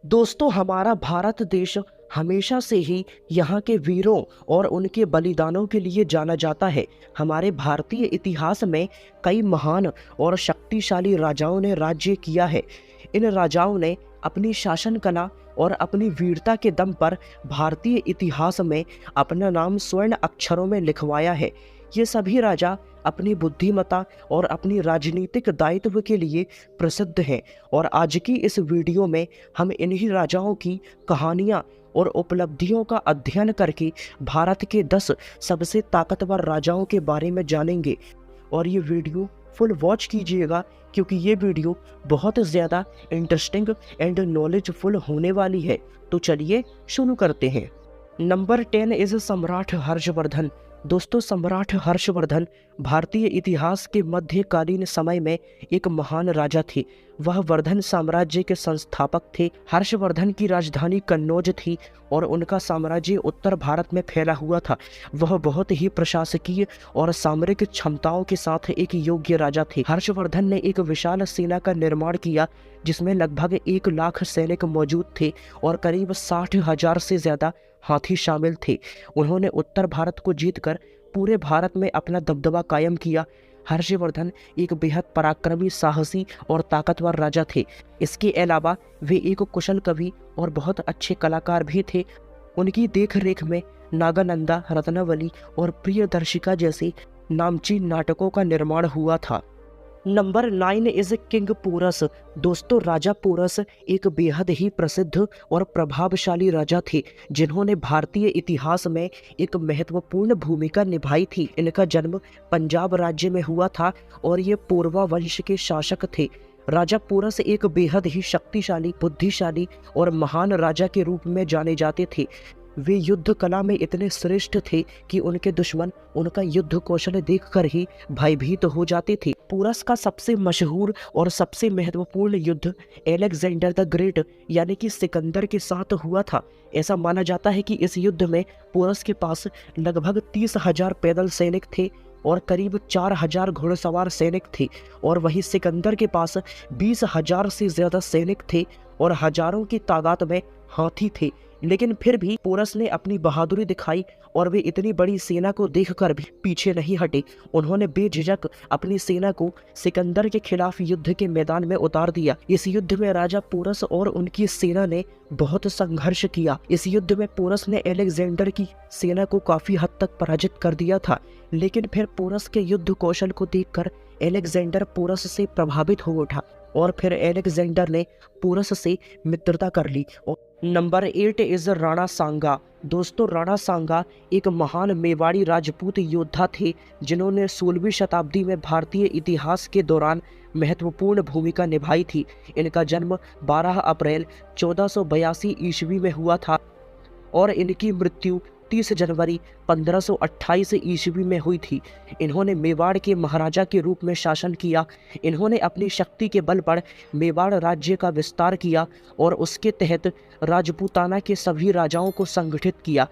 दोस्तों, हमारा भारत देश हमेशा से ही यहाँ के वीरों और उनके बलिदानों के लिए जाना जाता है। हमारे भारतीय इतिहास में कई महान और शक्तिशाली राजाओं ने राज्य किया है। इन राजाओं ने अपनी शासन कला और अपनी वीरता के दम पर भारतीय इतिहास में अपना नाम स्वर्ण अक्षरों में लिखवाया है। ये सभी राजा अपनी बुद्धिमत्ता और अपनी राजनीतिक दायित्व के लिए प्रसिद्ध हैं और आज की इस वीडियो में हम इन्हीं राजाओं की कहानियां और उपलब्धियों का अध्ययन करके भारत के 10 सबसे ताकतवर राजाओं के बारे में जानेंगे। और ये वीडियो फुल वॉच कीजिएगा क्योंकि ये वीडियो बहुत ज़्यादा इंटरेस्टिंग एंड नॉलेजफुल होने वाली है। तो चलिए शुरू करते हैं। नंबर 10 इज सम्राट हर्षवर्धन। दोस्तों, सम्राट हर्षवर्धन भारतीय इतिहास के मध्यकालीन समय में एक महान राजा थे। वह वर्धन साम्राज्य के संस्थापक थे। हर्षवर्धन की राजधानी कन्नौज थी और उनका साम्राज्य उत्तर भारत में फैला हुआ था। वह बहुत ही प्रशासकीय और सामरिक क्षमताओं के साथ एक योग्य राजा थे। हर्षवर्धन ने एक विशाल सेना का निर्माण किया जिसमें लगभग 1 लाख सैनिक मौजूद थे और करीब 60,000 से ज़्यादा हाथी शामिल थे। उन्होंने उत्तर भारत को जीतकर पूरे भारत में अपना दबदबा कायम किया। हर्षवर्धन एक बेहद पराक्रमी, साहसी और ताकतवर राजा थे। इसके अलावा वे एक कुशल कवि और बहुत अच्छे कलाकार भी थे। उनकी देखरेख में नागानंदा, रत्नावली और प्रियदर्शिका जैसे नामचीन नाटकों का निर्माण हुआ था। Number 9 is king Porus. दोस्तों, राजा पोरस एक बेहद ही प्रसिद्ध और प्रभावशाली राजा थे जिन्होंने भारतीय इतिहास में एक महत्वपूर्ण भूमिका निभाई थी। इनका जन्म पंजाब राज्य में हुआ था और ये पूर्वा वंश के शासक थे। राजा पोरस एक बेहद ही शक्तिशाली, बुद्धिशाली और महान राजा के रूप में जाने जाते थे। वे युद्ध कला में इतने श्रेष्ठ थे कि उनके दुश्मन उनका युद्ध कौशल देखकर ही भयभीत हो जाते थे। पोरस का सबसे मशहूर और सबसे महत्वपूर्ण युद्ध अलेक्जेंडर द ग्रेट यानी कि सिकंदर के साथ हुआ था। ऐसा माना जाता है कि इस युद्ध में पोरस के पास लगभग 30,000 पैदल सैनिक थे और करीब 4,000 घुड़सवार सैनिक थे और वहीं सिकंदर के पास 20,000 से ज़्यादा सैनिक थे और हजारों की तादाद में हाथी थे। लेकिन फिर भी पोरस ने अपनी बहादुरी दिखाई और वे इतनी बड़ी सेना को देखकर भी पीछे नहीं हटे। उन्होंने बेझिझक अपनी सेना को सिकंदर के खिलाफ युद्ध के मैदान में उतार दिया। इस युद्ध में राजा पोरस और उनकी सेना ने बहुत संघर्ष किया। इस युद्ध में पोरस ने अलेक्जेंडर की सेना को काफी हद तक पराजित कर दिया था। लेकिन फिर पोरस के युद्ध कौशल को देखकर अलेक्जेंडर पोरस से प्रभावित हो उठा और फिर अलेक्जेंडर ने पोरस से मित्रता कर ली। नंबर 8 इज राणा सांगा। दोस्तों, राणा सांगा एक महान मेवाड़ी राजपूत योद्धा थे जिन्होंने 16वीं शताब्दी में भारतीय इतिहास के दौरान महत्वपूर्ण भूमिका निभाई थी। इनका जन्म 12 अप्रैल 1482 ईस्वी में हुआ था और इनकी मृत्यु 30 जनवरी 1528 ईस्वी में हुई थी। इन्होंने मेवाड़ के महाराजा के रूप में शासन किया। इन्होंने अपनी शक्ति के बल पर मेवाड़ राज्य का विस्तार किया और उसके तहत राजपूताना के सभी राजाओं को संगठित किया।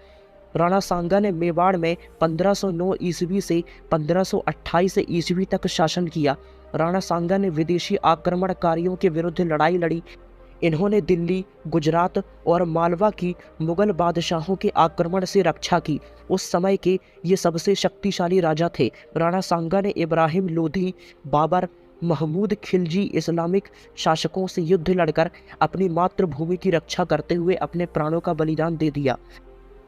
राणा सांगा ने मेवाड़ में 1509 ईस्वी से 1528 ईस्वी तक शासन किया। राणा सांगा ने विदेशी आक्रमणकारियों के विरुद्ध लड़ाई लड़ी। इन्होंने दिल्ली, गुजरात और मालवा की मुगल बादशाहों के आक्रमण से रक्षा की। उस समय के ये सबसे शक्तिशाली राजा थे। राणा सांगा ने इब्राहिम लोधी, बाबर, महमूद खिलजी इस्लामिक शासकों से युद्ध लड़कर अपनी मातृभूमि की रक्षा करते हुए अपने प्राणों का बलिदान दे दिया।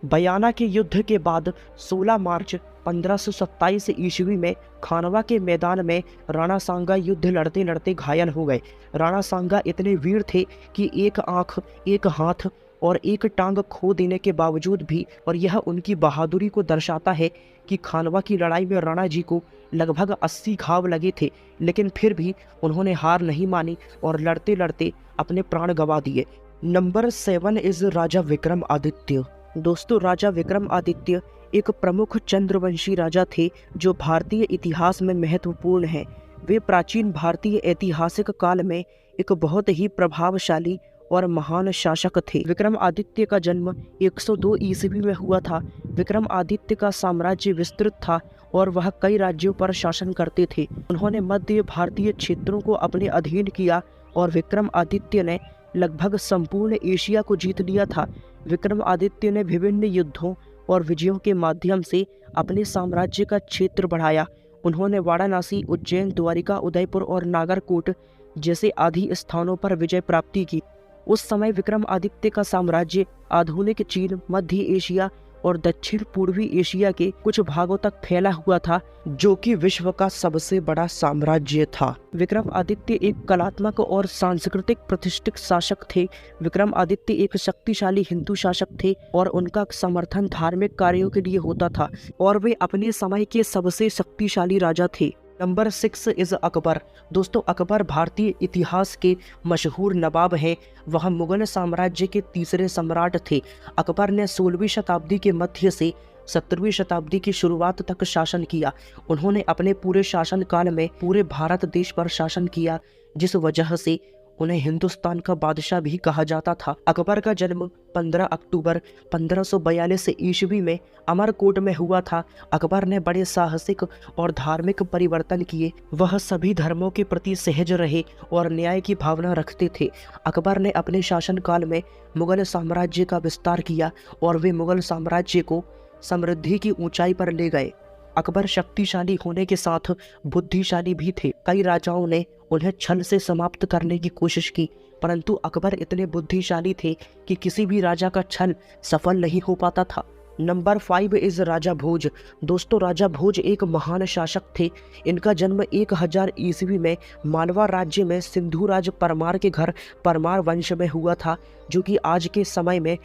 बयाना के युद्ध के बाद 16 मार्च 1527 ईस्वी में खानवा के मैदान में राणा सांगा युद्ध लड़ते लड़ते घायल हो गए। राणा सांगा इतने वीर थे कि एक आंख, एक हाथ और एक टांग खो देने के बावजूद भी, और यह उनकी बहादुरी को दर्शाता है कि खानवा की लड़ाई में राणा जी को लगभग 80 घाव लगे थे, लेकिन फिर भी उन्होंने हार नहीं मानी और लड़ते लड़ते अपने प्राण गंवा दिए। नंबर 7 इज राजा विक्रमादित्य। दोस्तों, राजा विक्रमादित्य एक प्रमुख चंद्रवंशी राजा थे जो भारतीय इतिहास में महत्वपूर्ण हैं। वे प्राचीन भारतीय ऐतिहासिक काल में एक बहुत ही प्रभावशाली और महान शासक थे। विक्रमादित्य का जन्म 102 ईस्वी में हुआ था। विक्रमादित्य का साम्राज्य विस्तृत था और वह कई राज्यों पर शासन करते थे। उन्होंने मध्य भारतीय क्षेत्रों को अपने अधीन किया और विक्रमादित्य ने लगभग संपूर्ण एशिया को जीत लिया था। विक्रमादित्य ने विभिन्न युद्धों और विजयों के माध्यम से अपने साम्राज्य का क्षेत्र बढ़ाया। उन्होंने वाराणसी, उज्जैन, द्वारिका, उदयपुर और नागरकोट जैसे आदि स्थानों पर विजय प्राप्ति की। उस समय विक्रमादित्य का साम्राज्य आधुनिक चीन, मध्य एशिया और दक्षिण पूर्वी एशिया के कुछ भागों तक फैला हुआ था, जो कि विश्व का सबसे बड़ा साम्राज्य था। विक्रमादित्य एक कलात्मक और सांस्कृतिक प्रतिष्ठित शासक थे। विक्रमादित्य एक शक्तिशाली हिंदू शासक थे और उनका समर्थन धार्मिक कार्यों के लिए होता था और वे अपने समय के सबसे शक्तिशाली राजा थे। Number 6 is Akbar. दोस्तों, अकबर भारतीय इतिहास के मशहूर नवाब हैं। वह मुगल साम्राज्य के तीसरे सम्राट थे। अकबर ने 16वीं शताब्दी के मध्य से 17वीं शताब्दी की शुरुआत तक शासन किया। उन्होंने अपने पूरे शासनकाल में पूरे भारत देश पर शासन किया, जिस वजह से उन्हें हिंदुस्तान का बादशाह भी कहा जाता था। अकबर का जन्म 15 अक्टूबर 1542 ईस्वी में अमरकोट में हुआ था। अकबर ने बड़े साहसिक और धार्मिक परिवर्तन किए। वह सभी धर्मों के प्रति सहज रहे और न्याय की भावना रखते थे। अकबर ने अपने शासनकाल में मुगल साम्राज्य का विस्तार किया और वे मुगल साम्राज्य को समृद्धि की ऊंचाई पर ले गए। अकबर शक्तिशाली होने के साथ बुद्धिशाली भी थे। कई राजाओं ने उन्हें छल से समाप्त करने की कोशिश की, परंतु अकबर इतने बुद्धिशाली थे कि किसी भी राजा का छल सफल नहीं हो पाता था। नंबर 5 इज राजा भोज। दोस्तों, राजा भोज एक महान शासक थे। इनका जन्म 1000 ईस्वी में मालवा राज्य में सिंधु राज परमार के घर परमार वंश में हुआ था, जो कि आज के समय में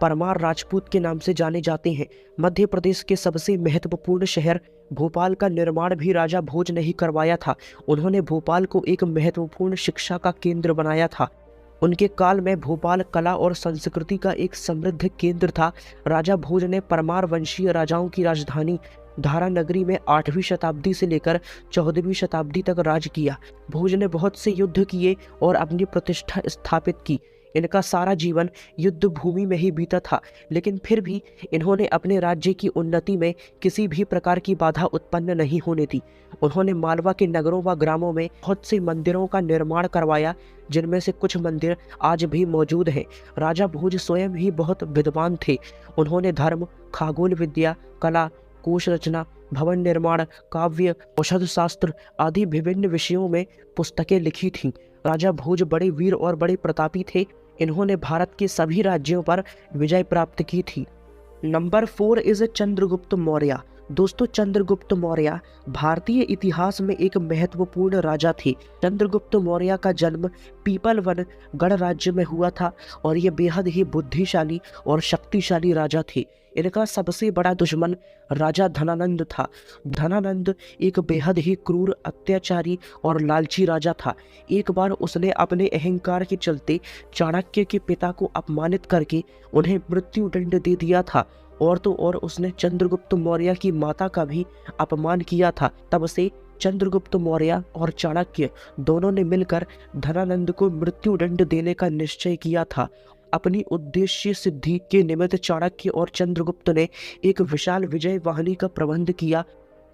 परमार राजपूत के नाम से जाने जाते हैं। मध्य प्रदेश के सबसे महत्वपूर्ण शहर भोपाल का निर्माण भी राजा भोज ने ही करवाया था। उन्होंने भोपाल को एक महत्वपूर्ण शिक्षा का केंद्र बनाया था। उनके काल में भोपाल कला और संस्कृति का एक समृद्ध केंद्र था। राजा भोज ने परमार वंशीय राजाओं की राजधानी धारा नगरी में 8वीं शताब्दी से लेकर 14वीं शताब्दी तक राज किया। भोज ने बहुत से युद्ध किए और अपनी प्रतिष्ठा स्थापित की। इनका सारा जीवन युद्ध भूमि में ही बीता था, लेकिन फिर भी इन्होंने अपने राज्य की उन्नति में किसी भी प्रकार की बाधा उत्पन्न नहीं होने दी। उन्होंने मालवा के नगरों व ग्रामों में बहुत से मंदिरों का निर्माण करवाया, जिनमें से कुछ मंदिर आज भी मौजूद हैं। राजा भोज स्वयं ही बहुत विद्वान थे। उन्होंने धर्म, खगोल विद्या, कला, कोश रचना, भवन निर्माण, काव्य, औषध शास्त्र आदि विभिन्न विषयों में पुस्तकें लिखी थीं। राजा भोज बड़े वीर और बड़े प्रतापी थे। इन्होंने भारत के सभी राज्यों पर विजय प्राप्त की थी। Number 4 is Chandragupta Maurya. दोस्तों, चंद्रगुप्त मौर्य भारतीय इतिहास में एक महत्वपूर्ण राजा थे। चंद्रगुप्त मौर्य का जन्म पीपलवन गणराज्य में हुआ था और ये बेहद ही बुद्धिशाली और शक्तिशाली राजा थे। इनका सबसे बड़ा दुश्मन राजा धनानंद था। धनानंद एक बेहद ही क्रूर, अत्याचारी और लालची राजा था। एक बार उसने अपने अहंकार के चलते चाणक्य के पिता को अपमानित करके उन्हें मृत्युदंड दे दिया था, और तो और उसने चंद्रगुप्त मौर्य की माता का भी अपमान किया था। तब से चंद्रगुप्त मौर्य और चाणक्य दोनों ने मिलकर धनानंद को मृत्युदंड देने का निश्चय किया था। अपनी उद्देश्य सिद्धि के निमित्त चाणक्य और चंद्रगुप्त ने एक विशाल विजय वाहिनी का प्रबंध किया।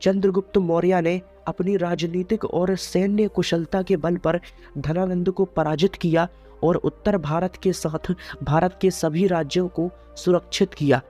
चंद्रगुप्त मौर्य ने अपनी राजनीतिक और सैन्य कुशलता के बल पर धनानंद को पराजित किया और उत्तर भारत के साथ भारत के सभी राज्यों को सुरक्षित किया।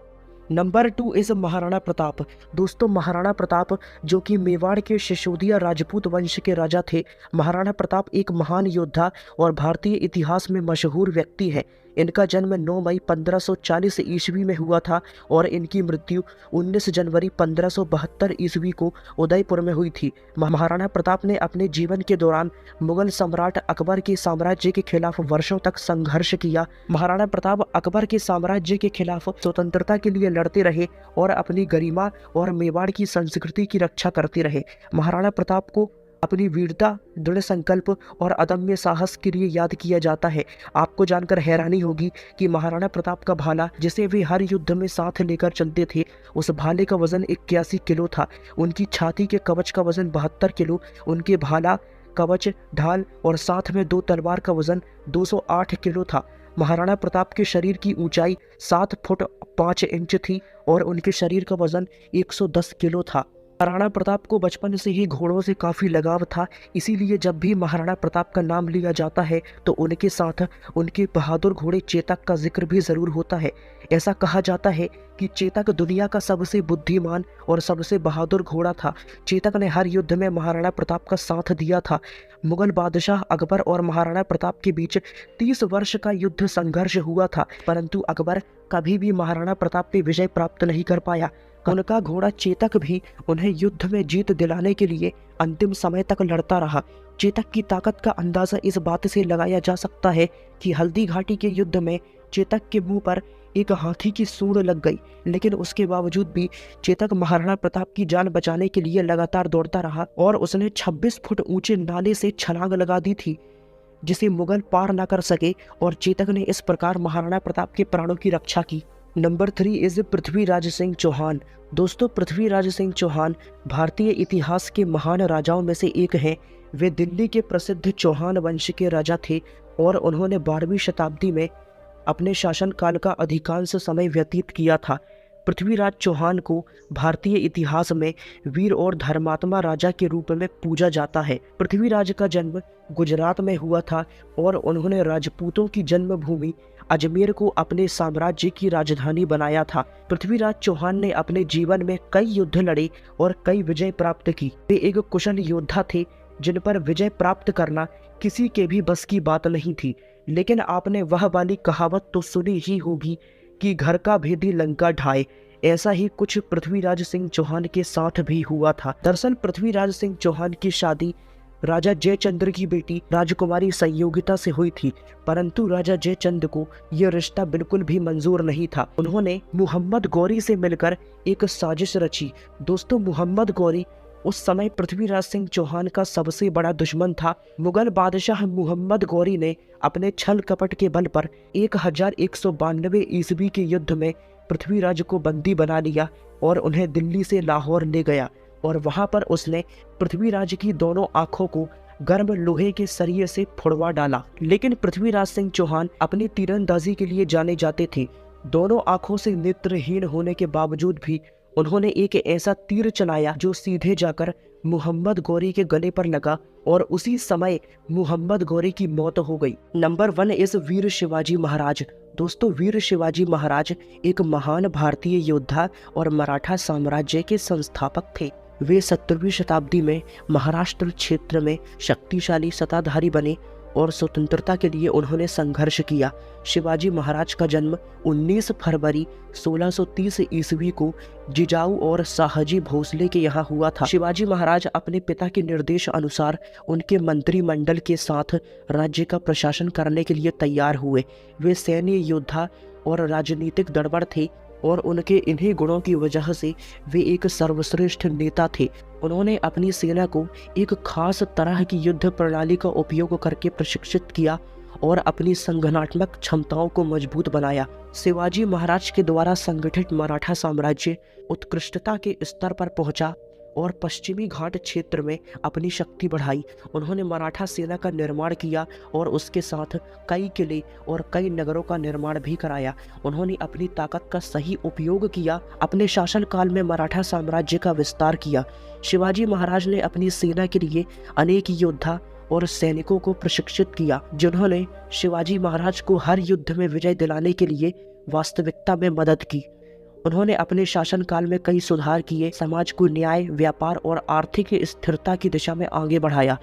Number 2 is Maharana Pratap. दोस्तों, महाराणा प्रताप जो कि मेवाड़ के सिसोदिया राजपूत वंश के राजा थे। महाराणा प्रताप एक महान योद्धा और भारतीय इतिहास में मशहूर व्यक्ति है। इनका जन्म 9 मई 1540 ईस्वी में हुआ था और इनकी मृत्यु 19 जनवरी 1572 ईस्वी को उदयपुर में हुई थी। महाराणा प्रताप ने अपने जीवन के दौरान मुगल सम्राट अकबर के साम्राज्य के खिलाफ वर्षों तक संघर्ष किया। महाराणा प्रताप अकबर के साम्राज्य के खिलाफ स्वतंत्रता के लिए लड़ते रहे और अपनी गरिमा और मेवाड़ की संस्कृति की रक्षा करते रहे। महाराणा प्रताप को अपनी वीरता, दृढ़ संकल्प और अदम्य साहस के लिए याद किया जाता है। आपको जानकर हैरानी होगी कि महाराणा प्रताप का भाला, जिसे वे हर युद्ध में साथ लेकर चलते थे, उस भाले का वजन 81 किलो था। उनकी छाती के कवच का वजन 72 किलो, उनके भाला, कवच, ढाल और साथ में 2 तलवार का वजन 208 किलो था। महाराणा प्रताप के शरीर की ऊंचाई 7 फुट 5 इंच थी और उनके शरीर का वजन 110 किलो था। महाराणा प्रताप को बचपन से ही घोड़ों से काफ़ी लगाव था, इसीलिए जब भी महाराणा प्रताप का नाम लिया जाता है तो उनके साथ उनके बहादुर घोड़े चेतक का जिक्र भी ज़रूर होता है। ऐसा कहा जाता है कि चेतक दुनिया का सबसे बुद्धिमान और सबसे बहादुर घोड़ा था। चेतक ने हर युद्ध में महाराणा प्रताप का साथ दिया था। मुगल बादशाह अकबर और महाराणा प्रताप के बीच 30 वर्ष का युद्ध संघर्ष हुआ था, परंतु अकबर कभी भी महाराणा प्रताप पे विजय प्राप्त नहीं कर पाया। उनका घोड़ा चेतक भी उन्हें युद्ध में जीत दिलाने के लिए अंतिम समय तक लड़ता रहा। चेतक की ताकत का अंदाजा इस बात से लगाया जा सकता है कि हल्दी घाटी के युद्ध में चेतक के मुंह पर एक हाथी की सूंड लग गई, लेकिन उसके बावजूद भी चेतक महाराणा प्रताप की जान बचाने के लिए लगातार दौड़ता रहा और उसने 26 फुट ऊंचे नाले से छलांग लगा दी थी जिसे मुगल पार न कर सके, और चेतक ने इस प्रकार महाराणा प्रताप के प्राणों की रक्षा की। Number 3 is Prithviraj Singh Chauhan. दोस्तों, पृथ्वीराज सिंह चौहान भारतीय इतिहास के महान राजाओं में से एक हैं। वे दिल्ली के प्रसिद्ध चौहान वंश के राजा थे और उन्होंने 12वीं शताब्दी में अपने शासनकाल का अधिकांश समय व्यतीत किया था। पृथ्वीराज चौहान को भारतीय इतिहास में वीर और धर्मात्मा राजा के रूप में पूजा जाता है। पृथ्वीराज का जन्म गुजरात में हुआ था और उन्होंने राजपूतों की जन्मभूमि अजमेर को अपने साम्राज्य की राजधानी बनाया था। पृथ्वीराज चौहान ने अपने जीवन में कई युद्ध लड़े और कई विजय प्राप्त की। वे एक कुशल योद्धा थे जिन पर विजय प्राप्त करना किसी के भी बस की बात नहीं थी। लेकिन आपने वह वाली कहावत तो सुनी ही होगी कि घर का भेदी लंका ढाए। ऐसा ही कुछ पृथ्वीराज सिंह चौहान के साथ भी हुआ था। दरअसल पृथ्वीराज सिंह चौहान की शादी राजा जयचंद्र की बेटी राजकुमारी संयोगिता से हुई थी, परंतु राजा जयचंद्र को यह रिश्ता बिल्कुल भी मंजूर नहीं था। उन्होंने मोहम्मद गौरी से मिलकर एक साजिश रची। दोस्तों, मोहम्मद गौरी उस समय पृथ्वीराज सिंह चौहान का सबसे बड़ा दुश्मन था। मुगल बादशाह मोहम्मद गौरी ने अपने छल कपट के बल पर 1192 ईस्वी के युद्ध में पृथ्वीराज को बंदी बना लिया और उन्हें दिल्ली से लाहौर ले गया, और वहां पर उसने पृथ्वीराज की दोनों आंखों को गर्म लोहे के सरिये से फुड़वा डाला। लेकिन पृथ्वीराज सिंह चौहान अपनी तीरंदाजी के लिए जाने जाते थे। दोनों आंखों से नेत्रहीन होने के बावजूद भी उन्होंने एक ऐसा तीर चलाया जो सीधे जाकर मोहम्मद गौरी के गले पर लगा और उसी समय मोहम्मद गौरी की मौत हो गई। नंबर 1 इस वीर शिवाजी महाराज। दोस्तों, वीर शिवाजी महाराज एक महान भारतीय योद्धा और मराठा साम्राज्य के संस्थापक थे। वे 17वीं शताब्दी में महाराष्ट्र क्षेत्र में शक्तिशाली सत्ताधारी बने और स्वतंत्रता के लिए उन्होंने संघर्ष किया। शिवाजी महाराज का जन्म 19 फरवरी 1630 ईस्वी को जिजाऊ और साहजी भोसले के यहाँ हुआ था। शिवाजी महाराज अपने पिता के निर्देश अनुसार उनके मंत्रिमंडल के साथ राज्य का प्रशासन करने के लिए तैयार हुए। वे सैन्य योद्धा और राजनीतिक दड़बड़ थे और उनके इन्हीं गुणों की वजह से वे एक सर्वश्रेष्ठ नेता थे। उन्होंने अपनी सेना को एक खास तरह की युद्ध प्रणाली का उपयोग करके प्रशिक्षित किया और अपनी संगठनात्मक क्षमताओं को मजबूत बनाया। शिवाजी महाराज के द्वारा संगठित मराठा साम्राज्य उत्कृष्टता के स्तर पर पहुंचा और पश्चिमी घाट क्षेत्र में अपनी शक्ति बढ़ाई। उन्होंने मराठा सेना का निर्माण किया और उसके साथ कई किले और कई नगरों का निर्माण भी कराया। उन्होंने अपनी ताकत का सही उपयोग किया। अपने शासनकाल में मराठा साम्राज्य का विस्तार किया। शिवाजी महाराज ने अपनी सेना के लिए अनेक योद्धा और सैनिकों को प्रशिक्षित किया, जिन्होंने शिवाजी महाराज को हर युद्ध में विजय दिलाने के लिए वास्तविकता में मदद की। उन्होंने अपने शासनकाल में कई सुधार किए, समाज को न्याय, व्यापार और आर्थिक स्थिरता की दिशा में आगे बढ़ाया।